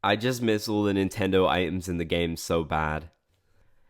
I just miss all the Nintendo items in the game so bad.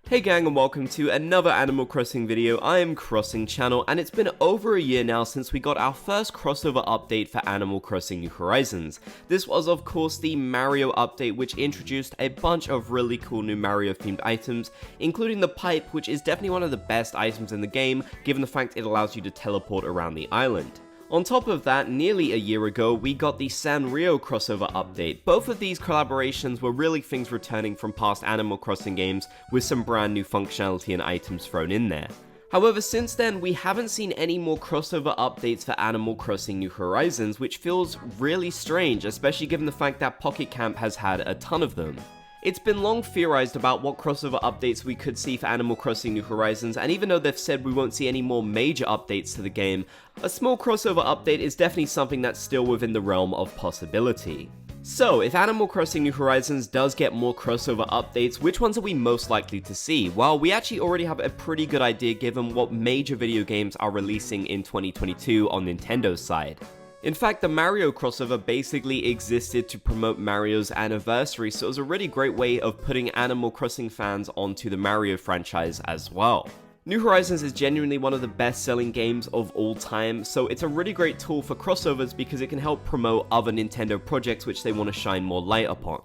Hey gang, and welcome to another Animal Crossing video. I am Crossing Channel, and it's been over a year now since we got our first crossover update for Animal Crossing New Horizons. This was of course the Mario update, which introduced a bunch of really cool new Mario themed items, including the pipe, which is definitely one of the best items in the game, given the fact it allows you to teleport around the island. On top of that, nearly a year ago, we got the Sanrio crossover update. Both of these collaborations were really things returning from past Animal Crossing games with some brand new functionality and items thrown in there. However, since then, we haven't seen any more crossover updates for Animal Crossing New Horizons, which feels really strange, especially given the fact that Pocket Camp has had a ton of them. It's been long theorized about what crossover updates we could see for Animal Crossing New Horizons, and even though they've said we won't see any more major updates to the game, a small crossover update is definitely something that's still within the realm of possibility. So, if Animal Crossing New Horizons does get more crossover updates, which ones are we most likely to see? Well, we actually already have a pretty good idea given what major video games are releasing in 2022 on Nintendo's side. In fact, the Mario crossover basically existed to promote Mario's anniversary, so it was a really great way of putting Animal Crossing fans onto the Mario franchise as well. New Horizons is genuinely one of the best-selling games of all time, so it's a really great tool for crossovers because it can help promote other Nintendo projects which they want to shine more light upon.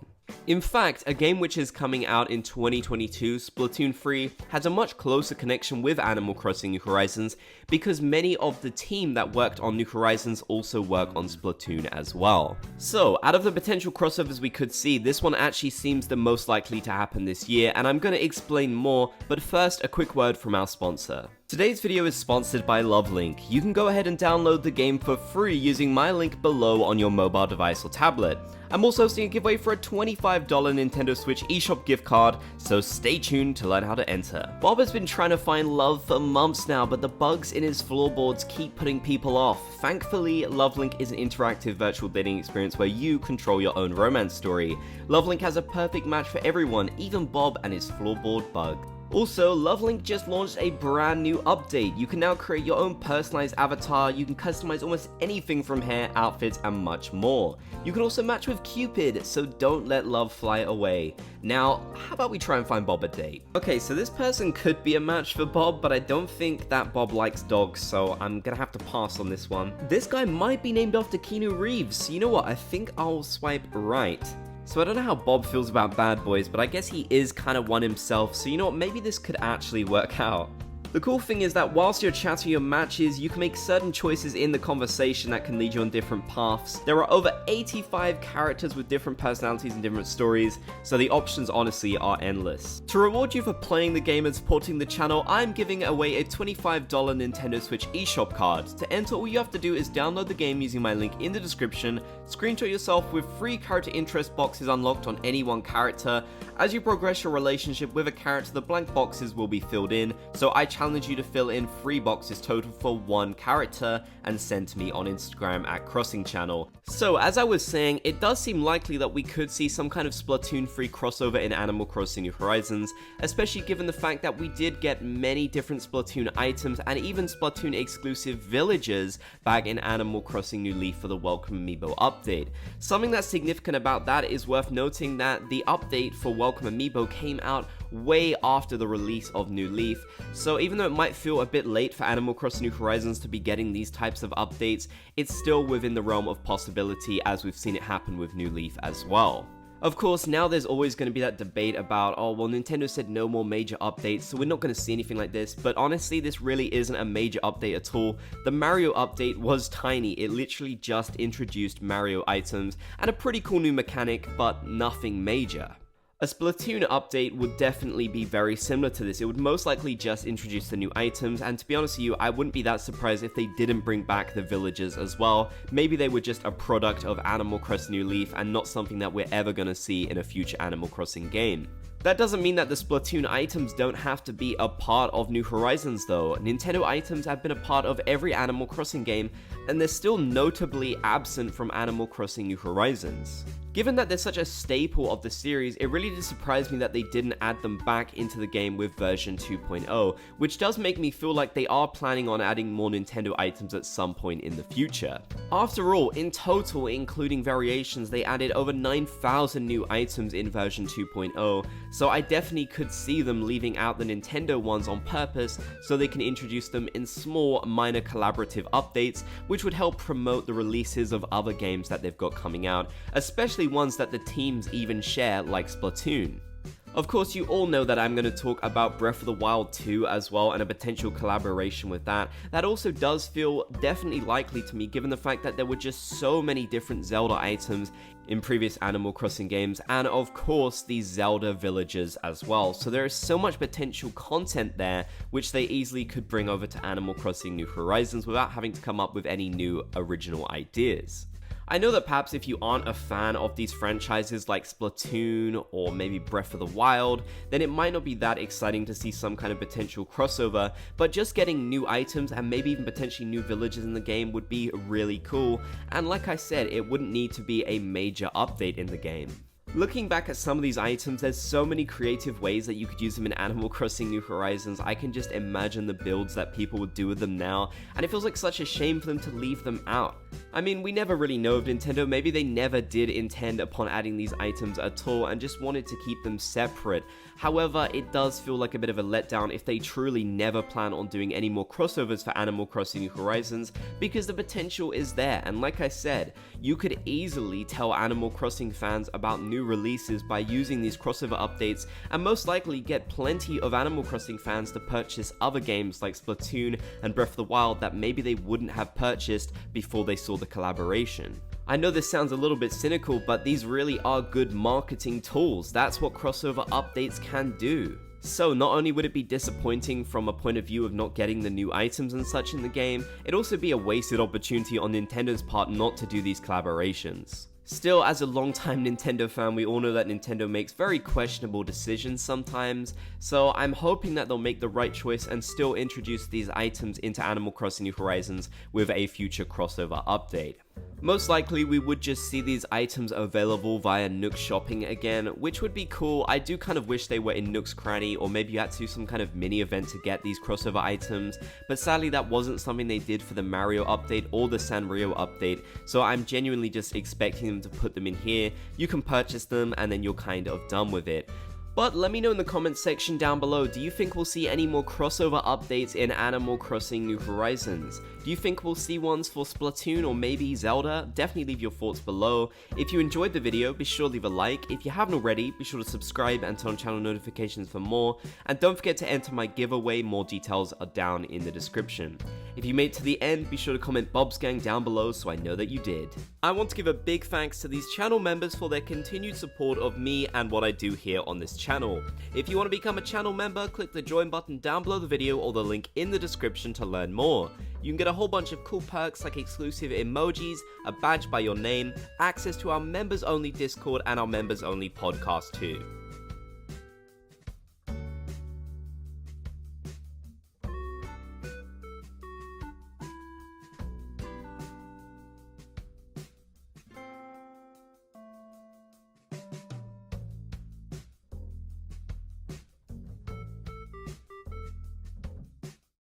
In fact, a game which is coming out in 2022, Splatoon 3, has a much closer connection with Animal Crossing New Horizons because many of the team that worked on New Horizons also work on Splatoon as well. So, out of the potential crossovers we could see, this one actually seems the most likely to happen this year, and I'm going to explain more, but first a quick word from our sponsor. Today's video is sponsored by Lovelink. You can go ahead and download the game for free using my link below on your mobile device or tablet. I'm also hosting a giveaway for a $25 Nintendo Switch eShop gift card, so stay tuned to learn how to enter. Bob has been trying to find love for months now, but the bugs in his floorboards keep putting people off. Thankfully, Lovelink is an interactive virtual dating experience where you control your own romance story. Lovelink has a perfect match for everyone, even Bob and his floorboard bug. Also, Lovelink just launched a brand new update. You can now create your own personalized avatar, you can customize almost anything from hair, outfits, and much more. You can also match with Cupid, so don't let love fly away. Now, how about we try and find Bob a date? Okay, so this person could be a match for Bob, but I don't think that Bob likes dogs, so I'm gonna have to pass on this one. This guy might be named after Keanu Reeves. You know what, I think I'll swipe right. So I don't know how Bob feels about bad boys, but I guess he is kind of one himself, so you know what, maybe this could actually work out. The cool thing is that whilst you're chatting your matches, you can make certain choices in the conversation that can lead you on different paths. There are over 85 characters with different personalities and different stories, so the options honestly are endless. To reward you for playing the game and supporting the channel, I'm giving away a $25 Nintendo Switch eShop card. To enter, all you have to do is download the game using my link in the description, screenshot yourself with free character interest boxes unlocked on any one character. As you progress your relationship with a character, the blank boxes will be filled in, so I challenge you to fill in 3 boxes total for one character and send to me on Instagram at Crossing Channel. So as I was saying, it does seem likely that we could see some kind of Splatoon 3 crossover in Animal Crossing New Horizons, especially given the fact that we did get many different Splatoon items and even Splatoon exclusive villages back in Animal Crossing New Leaf for the Welcome Amiibo update. Something that's significant about that is worth noting that the update for Welcome Amiibo came out way after the release of New Leaf, so even though it might feel a bit late for Animal Crossing New Horizons to be getting these types of updates, it's still within the realm of possibility as we've seen it happen with New Leaf as well. Of course, now there's always going to be that debate about, oh, well, Nintendo said no more major updates, so we're not going to see anything like this, but honestly, this really isn't a major update at all. The Mario update was tiny, it literally just introduced Mario items, and a pretty cool new mechanic, but nothing major. A Splatoon update would definitely be very similar to this. It would most likely just introduce the new items, and to be honest with you, I wouldn't be that surprised if they didn't bring back the villagers as well. Maybe they were just a product of Animal Crossing New Leaf and not something that we're ever going to see in a future Animal Crossing game. That doesn't mean that the Splatoon items don't have to be a part of New Horizons though. Nintendo items have been a part of every Animal Crossing game, and they're still notably absent from Animal Crossing New Horizons. Given that they're such a staple of the series, it really did surprise me that they didn't add them back into the game with version 2.0, which does make me feel like they are planning on adding more Nintendo items at some point in the future. After all, in total, including variations, they added over 9,000 new items in version 2.0, so I definitely could see them leaving out the Nintendo ones on purpose so they can introduce them in small, minor collaborative updates, which would help promote the releases of other games that they've got coming out, especially ones that the teams even share, like Splatoon. Of course, you all know that I'm going to talk about Breath of the Wild 2 as well, and a potential collaboration with that. That also does feel definitely likely to me, given the fact that there were just so many different Zelda items in previous Animal Crossing games, and of course these Zelda villages as well. So there is so much potential content there, which they easily could bring over to Animal Crossing New Horizons without having to come up with any new original ideas. I know that perhaps if you aren't a fan of these franchises like Splatoon or maybe Breath of the Wild, then it might not be that exciting to see some kind of potential crossover, but just getting new items and maybe even potentially new villages in the game would be really cool, and like I said, it wouldn't need to be a major update in the game. Looking back at some of these items, there's so many creative ways that you could use them in Animal Crossing New Horizons. I can just imagine the builds that people would do with them now, and it feels like such a shame for them to leave them out. I mean, we never really know of Nintendo, maybe they never did intend upon adding these items at all and just wanted to keep them separate. However, it does feel like a bit of a letdown if they truly never plan on doing any more crossovers for Animal Crossing New Horizons, because the potential is there, and like I said, you could easily tell Animal Crossing fans about new releases by using these crossover updates, and most likely get plenty of Animal Crossing fans to purchase other games like Splatoon and Breath of the Wild that maybe they wouldn't have purchased before they saw the collaboration. I know this sounds a little bit cynical, but these really are good marketing tools. That's what crossover updates can do. So not only would it be disappointing from a point of view of not getting the new items and such in the game, it'd also be a wasted opportunity on Nintendo's part not to do these collaborations. Still, as a longtime Nintendo fan, we all know that Nintendo makes very questionable decisions sometimes, so I'm hoping that they'll make the right choice and still introduce these items into Animal Crossing New Horizons with a future crossover update. Most likely, we would just see these items available via Nook Shopping again, which would be cool. I do kind of wish they were in Nook's Cranny, or maybe you had to do some kind of mini event to get these crossover items, but sadly that wasn't something they did for the Mario update or the Sanrio update, so I'm genuinely just expecting them to put them in here. You can purchase them and then you're kind of done with it. But let me know in the comments section down below, do you think we'll see any more crossover updates in Animal Crossing New Horizons? Do you think we'll see ones for Splatoon or maybe Zelda? Definitely leave your thoughts below. If you enjoyed the video, be sure to leave a like. If you haven't already, be sure to subscribe and turn on channel notifications for more. And don't forget to enter my giveaway, more details are down in the description. If you made it to the end, be sure to comment Bob's Gang down below so I know that you did. I want to give a big thanks to these channel members for their continued support of me and what I do here on this channel. If you want to become a channel member, click the join button down below the video or the link in the description to learn more. You can get a whole bunch of cool perks like exclusive emojis, a badge by your name, access to our members only Discord and our members only podcast too.